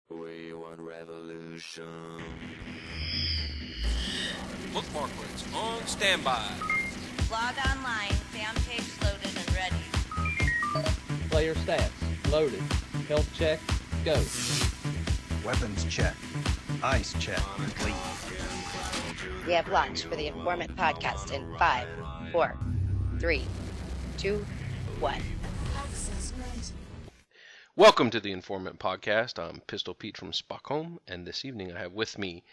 We want revolution. Bookmark words on standby. Log online, fan page loaded and ready. Player stats, loaded. Health check, go. Weapons check. Eyes check. Complete. We have launched for the Informant podcast in 5, 4, 3, 2, 1. Welcome to the Informant podcast. I'm Pistol Pete from Stockholm, and this evening I have with me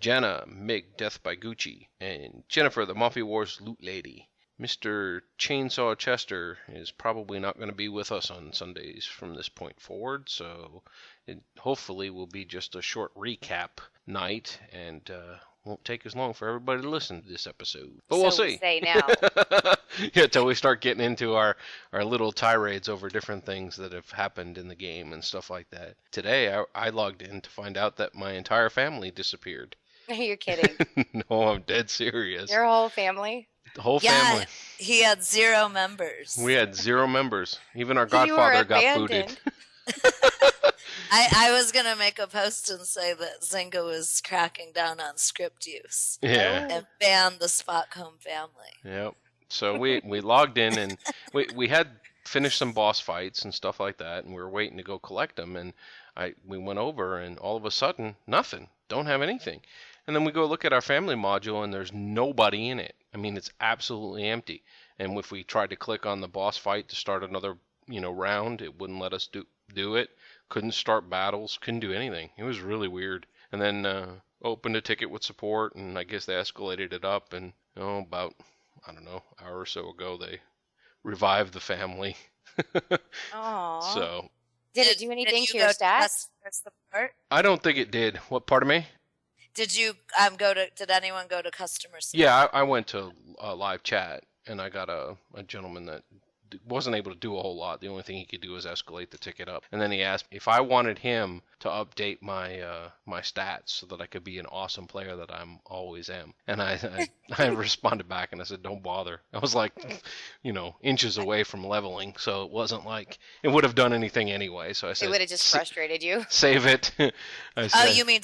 Jana, Mig, Death by Gucci, and Jennifer, the Mafia Wars Loot Lady. Mr. Chainsaw Chester is probably not going to be with us on Sundays from this point forward, so it hopefully will be just a short recap night, and won't take as long for everybody to listen to this episode. But we'll see. Say now. Yeah, till we start getting into our little tirades over different things that have happened in the game and stuff like that. Today, I logged in to find out that my entire family disappeared. You're kidding. No, I'm dead serious. Your whole family? The whole family. He had 0 members. We had 0 members. Even our godfather got booted. I was going to make a post and say that Zynga was cracking down on script use. Yeah. And banned the Stockholm family. Yep. So we logged in and we had finished some boss fights and stuff like that, and we were waiting to go collect them, and we went over, and all of a sudden, nothing. Don't have anything. And then we go look at our family module, and there's nobody in it. I mean, it's absolutely empty. And if we tried to click on the boss fight to start another, round, it wouldn't let us do it. Couldn't start battles. Couldn't do anything. It was really weird. And then opened a ticket with support, and I guess they escalated it up. And about an hour or so ago, they revived the family. Aww. So Did it do anything to your stats? Support? I don't think it did. What part of me? Did you did anyone go to customer support? Yeah, I went to live chat, and I got a gentleman that wasn't able to do a whole lot. The only thing he could do was escalate the ticket up. And then he asked if I wanted him to update my my stats so that I could be an awesome player that I'm always am. And I responded back and I said, don't bother. I was like, inches away from leveling, so it wasn't like it would have done anything anyway. So I said, It would have just frustrated you. Save it. You mean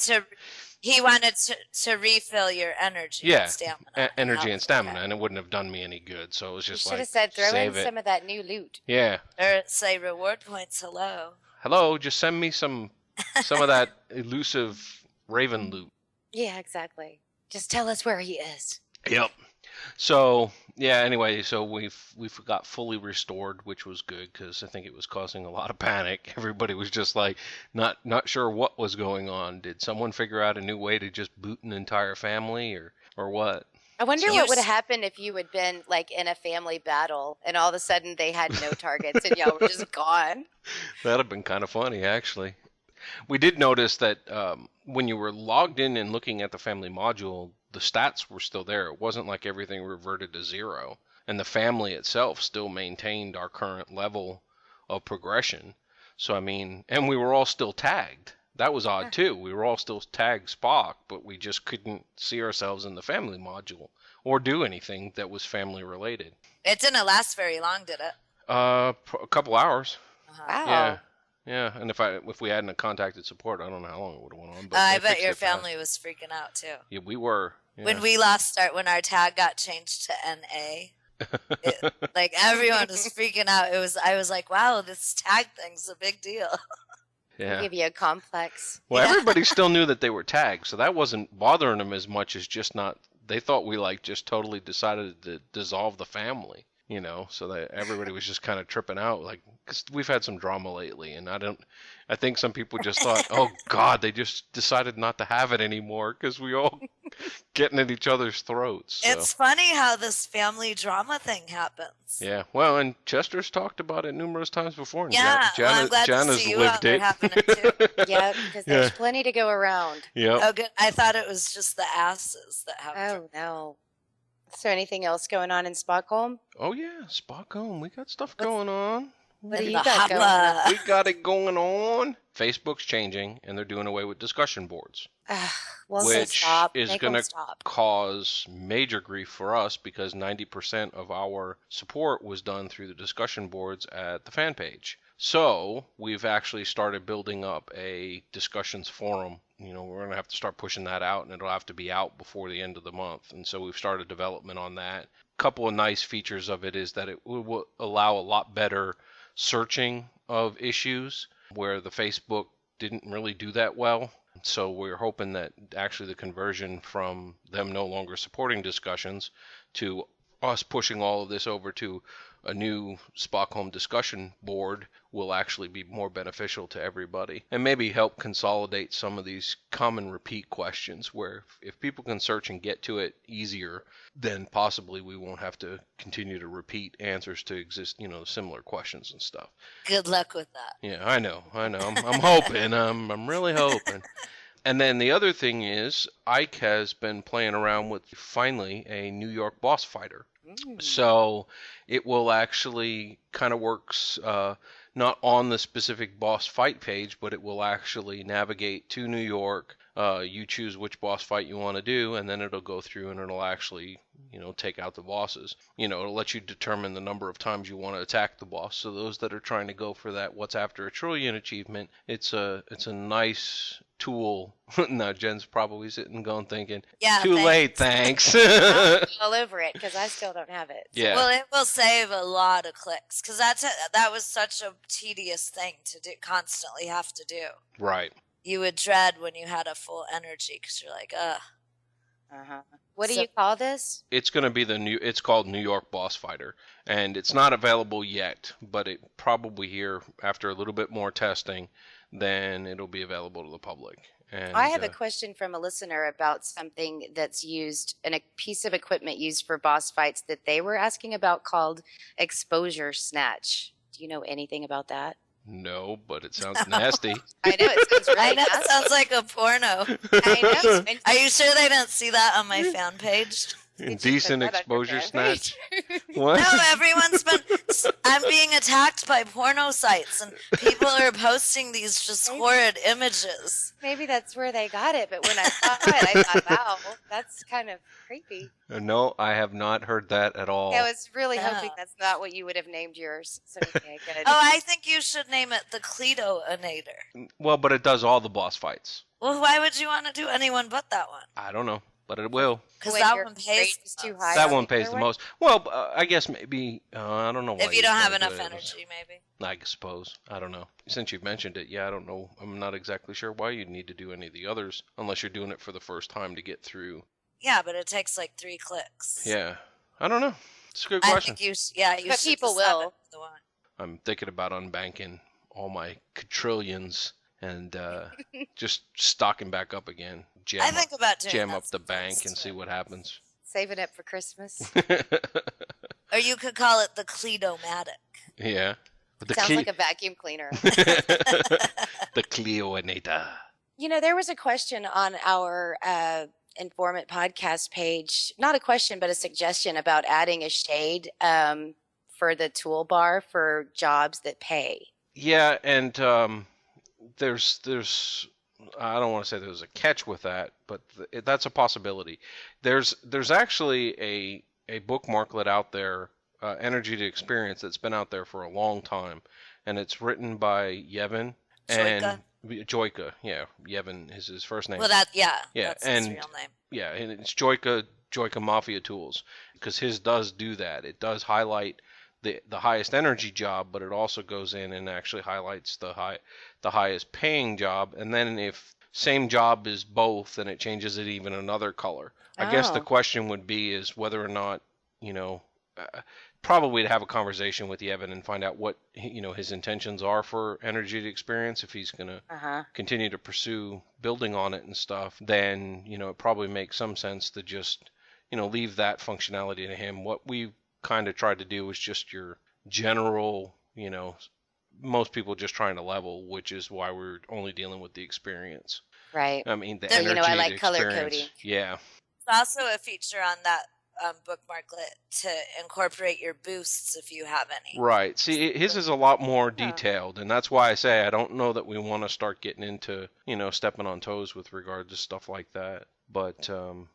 he wanted to refill your energy and stamina. Energy and stamina, and it wouldn't have done me any good. So it was just You like, should have said, throw in save it. some of that new loot. Yeah. Or say reward points, Hello, just send me some of that elusive Raven loot. Yeah, exactly. Just tell us where he is. Yep. So, yeah, anyway, so we got fully restored, which was good because I think it was causing a lot of panic. Everybody was just like not sure what was going on. Did someone figure out a new way to just boot an entire family or what? I wonder what would have happened if you had been like in a family battle and all of a sudden they had no targets and y'all were just gone. That'd have been kind of funny, actually. We did notice that when you were logged in and looking at the family module, the stats were still there. It wasn't like everything reverted to 0. And the family itself still maintained our current level of progression. So, and we were all still tagged. That was odd, too. We were all still tagged Spock, but we just couldn't see ourselves in the family module or do anything that was family related. It didn't last very long, did it? A couple hours. Wow. Yeah, and if we hadn't contacted support, I don't know how long it would have went on. But I bet your family was freaking out too. Yeah, we were. Yeah. When our tag got changed to NA, like everyone was freaking out. I was like, wow, this tag thing's a big deal. Yeah. Give you a complex. Well, everybody still knew that they were tagged, so that wasn't bothering them as much as just not. They thought we just totally decided to dissolve the family. So that everybody was just kind of tripping out, because we've had some drama lately, and I think some people just thought, oh God, they just decided not to have it anymore because we all getting at each other's throats. So. It's funny how this family drama thing happens. Yeah, well, and Chester's talked about it numerous times before. And yeah, I'm glad to see you out there having it too. Yeah, because there's plenty to go around. Yeah. Oh, good. I thought it was just the asses that have. Oh no. Is there anything else going on in Stockholm? Oh yeah, Stockholm. We got stuff going on. What do you got going on? We got it going on. Facebook's changing, and they're doing away with discussion boards, which is going to cause major grief for us because 90% of our support was done through the discussion boards at the fan page. So we've actually started building up a discussions forum. We're going to have to start pushing that out, and it'll have to be out before the end of the month. And so we've started development on that. A couple of nice features of it is that it will allow a lot better searching of issues, where the Facebook didn't really do that well. So we're hoping that actually the conversion from them no longer supporting discussions to us pushing all of this over to a new Stockholm discussion board will actually be more beneficial to everybody, and maybe help consolidate some of these common repeat questions, where if people can search and get to it easier, then possibly we won't have to continue to repeat answers to similar questions and stuff. Good luck with that. Yeah, I know. I'm hoping. I'm really hoping. And then the other thing is, Ike has been playing around with finally a New York boss fighter. So it will actually kind of works not on the specific boss fight page, but it will actually navigate to New York. You choose which boss fight you want to do, and then it'll go through and it'll actually, take out the bosses. It'll let you determine the number of times you want to attack the boss. So those that are trying to go for that What's After a Trillion achievement, it's a nice tool. Now Jen's probably sitting going thinking, yeah, too late, thanks. I'm all over it because I still don't have it. Yeah. Well, it will save a lot of clicks, because that was such a tedious thing to constantly have to do. Right. You would dread when you had a full energy, because you're like, ugh. What do you call this? It's going to be it's called New York Boss Fighter, and it's not available yet, but it probably here after a little bit more testing, then it'll be available to the public. And I have a question from a listener about something that's used, a piece of equipment used for boss fights that they were asking about called exposure snatch. Do you know anything about that? No, but it sounds nasty. I know, it sounds really I know, it nasty. sounds like a porno. I know. Are you sure they didn't see that on my fan page? Indecent exposure snatch. What? No, everyone's been. I'm being attacked by porno sites, and people are posting these just horrid images. Maybe that's where they got it, but when I saw it, I thought, wow, that's kind of creepy. No, I have not heard that at all. I was really hoping Oh. that's not what you would have named yours. So okay, good. Oh, I think you should name it the Cleto-inator. Well, but it does all the boss fights. Well, why would you want to do anyone but that one? I don't know, but it will. Because When that your one pays rate is too high. That on one the pays other the one? most. Well, I guess maybe, I don't know why. if you don't have gotta do enough it. energy, maybe. I suppose. I don't know. Since you've mentioned it, yeah, I don't know. I'm not exactly sure why you'd need to do any of the others, unless you're doing it for the first time to get through. Yeah, but it takes like 3 clicks. Yeah. I don't know. It's a good I question. think you But should people just have will. it for the one. I'm thinking about unbanking all my quadrillions and just stocking back up again. I think about doing jam that up the bank sometimes, and see too. what happens. Save it up for Christmas. Or you could call it the Cleto-matic. Yeah. The Sounds like a vacuum cleaner. the Cleoinator. You know, there was a question on our Informant podcast page, not a question, but a suggestion about adding a shade for the toolbar for jobs that pay. Yeah, and there's I don't want to say there's a catch with that, but that's a possibility. There's actually a bookmarklet out there, Energy to Experience, that's been out there for a long time, and it's written by Yevon and Joyka. Yeah, Yevon is his first name. Well, that's his real name. Yeah, and it's Joyka Mafia Tools, because his does do that. It does highlight the highest energy job, but it also goes in and actually highlights the highest paying job, and then if same job is both, then it changes it even another color. I guess the question would be is whether or not, probably to have a conversation with Yevon and find out what his intentions are for Energy to Experience. If he's going to continue to pursue building on it and stuff, then it probably makes some sense to just leave that functionality to him. What we kind of tried to do was just your general, most people just trying to level, which is why we're only dealing with the experience. Right. I mean, the There- energy I like to color experience. coding. Yeah. There's also a feature on that bookmarklet to incorporate your boosts if you have any. Right. See, his is a lot more detailed, and that's why I say I don't know that we want to start getting into, stepping on toes with regard to stuff like that. But and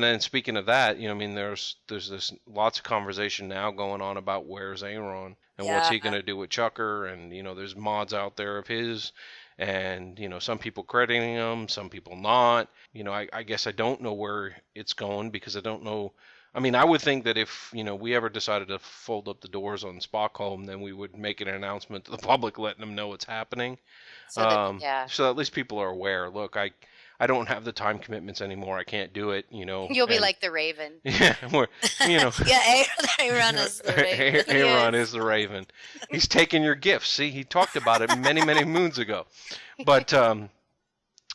then speaking of that, I mean, there's this lots of conversation now going on about where's Aaron and what's he gonna do with Chucker, and there's mods out there of his, and some people crediting him, some people not. I guess I don't know where it's going because I don't know. I mean, I would think that if we ever decided to fold up the doors on Spockholm, then we would make an announcement to the public, letting them know what's happening. So that at least people are aware. Look, I don't have the time commitments anymore. I can't do it. You'll be like the Raven. Yeah, Yeah, Aaron is the Raven. Aaron is the Raven. He's taking your gifts. See, he talked about it many, many moons ago. But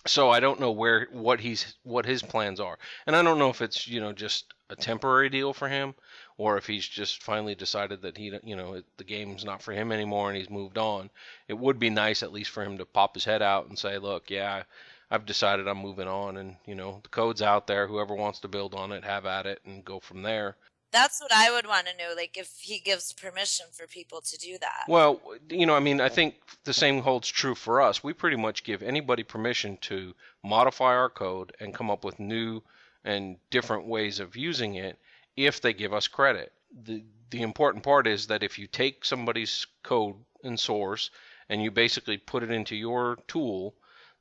so I don't know what his plans are, and I don't know if it's just a temporary deal for him, or if he's just finally decided that the game's not for him anymore and he's moved on. It would be nice at least for him to pop his head out and say, look, yeah, I've decided I'm moving on, and the code's out there. Whoever wants to build on it, have at it, and go from there. That's what I would want to know, like if he gives permission for people to do that. Well, I mean, I think the same holds true for us. We pretty much give anybody permission to modify our code and come up with new and different ways of using it if they give us credit. The important part is that if you take somebody's code and source and you basically put it into your tool,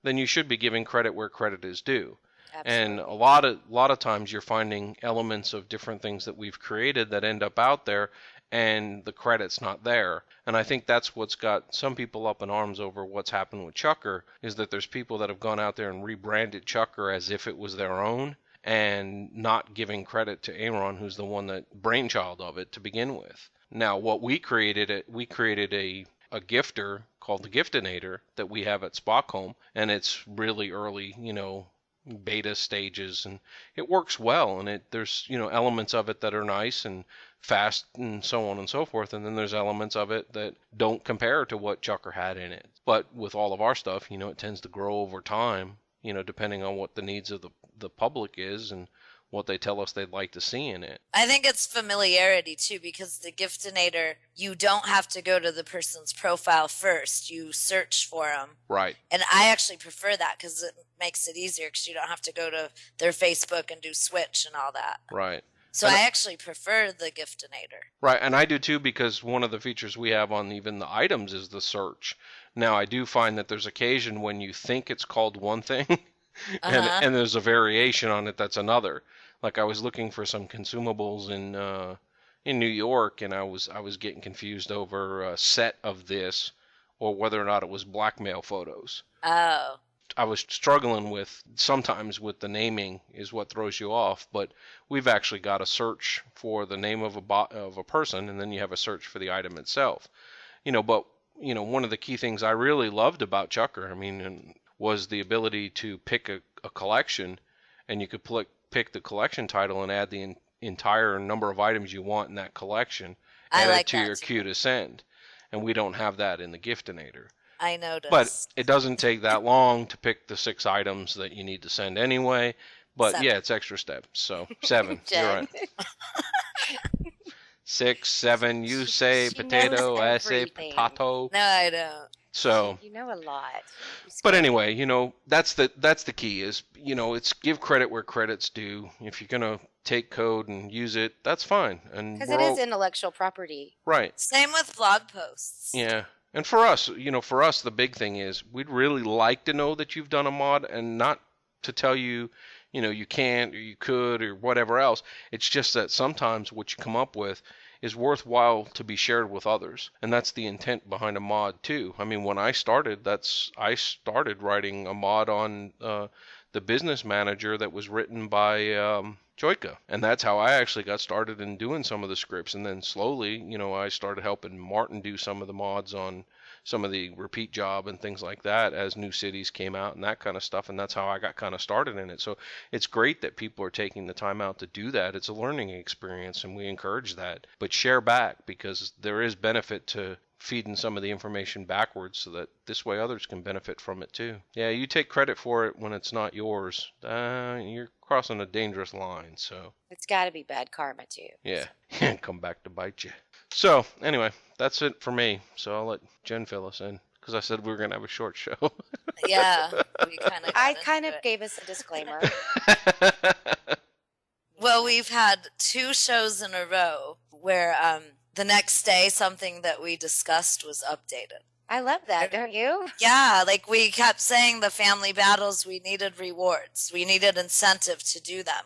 then you should be giving credit where credit is due. Absolutely. And a lot of times you're finding elements of different things that we've created that end up out there, and the credit's not there. And I think that's what's got some people up in arms over what's happened with Chucker, is that there's people that have gone out there and rebranded Chucker as if it was their own, and not giving credit to Aaron, who's the one that brainchild of it to begin with. Now, what we created a gifter called the Giftinator that we have at Spockholm, and it's really early, beta stages, and it works well, and there's elements of it that are nice and fast and so on and so forth, and then there's elements of it that don't compare to what Chucker had in it. But with all of our stuff, it tends to grow over time, depending on what the needs of the public is and what they tell us they'd like to see in it. I think it's familiarity too, because the Giftinator, you don't have to go to the person's profile first. You search for them. Right. And I actually prefer that because it makes it easier because you don't have to go to their Facebook and do switch and all that. Right. So I actually prefer the Giftinator. Right, and I do too, because one of the features we have on even the items is the search. Now, I do find that there's occasion when you think it's called one thing, and there's a variation on it that's another. Like I was looking for some consumables in New York, and I was getting confused over a set of this, or whether or not it was blackmail photos. Oh. I was struggling with, sometimes with the naming is what throws you off, but we've actually got a search for the name of a person, and then you have a search for the item itself. But one of the key things I really loved about Chucker, was the ability to pick a collection, and you could pick the collection title and add the entire number of items you want in that collection, add it to your queue to send. And we don't have that in the Giftinator. I noticed. But it doesn't take that long to pick the 6 items that you need to send anyway. But 7. Yeah, it's extra steps. So 7. You're right. 6, 7. You say She potato. knows I say everything. potato. No, I don't. So. You know a lot. But anyway, that's the key is, it's give credit where credit's due. If you're gonna take code and use it, that's fine. And because it is intellectual property. Right. Same with blog posts. Yeah. And for us, the big thing is we'd really like to know that you've done a mod, and not to tell you, you can't or you could or whatever else. It's just that sometimes what you come up with is worthwhile to be shared with others. And that's the intent behind a mod too. When I started, I started writing a mod on the business manager that was written by Joyka. And that's how I actually got started in doing some of the scripts. And then slowly, I started helping Martin do some of the mods on some of the repeat job and things like that as new cities came out and that kind of stuff. And that's how I got kind of started in it. So it's great that people are taking the time out to do that. It's a learning experience, and we encourage that. But share back, because there is benefit feeding some of the information backwards so that this way others can benefit from it too. Yeah, you take credit for it when it's not yours. You're crossing a dangerous line, so. It's got to be bad karma too. Yeah, come back to bite you. So, anyway, that's it for me. So I'll let Jen fill us in, because I said we were going to have a short show. Yeah, we I kind of gave us a disclaimer. Well, we've had 2 shows in a row where the next day something that we discussed was updated. I love that, don't you? Yeah, like we kept saying the family battles, we needed rewards. We needed incentive to do them.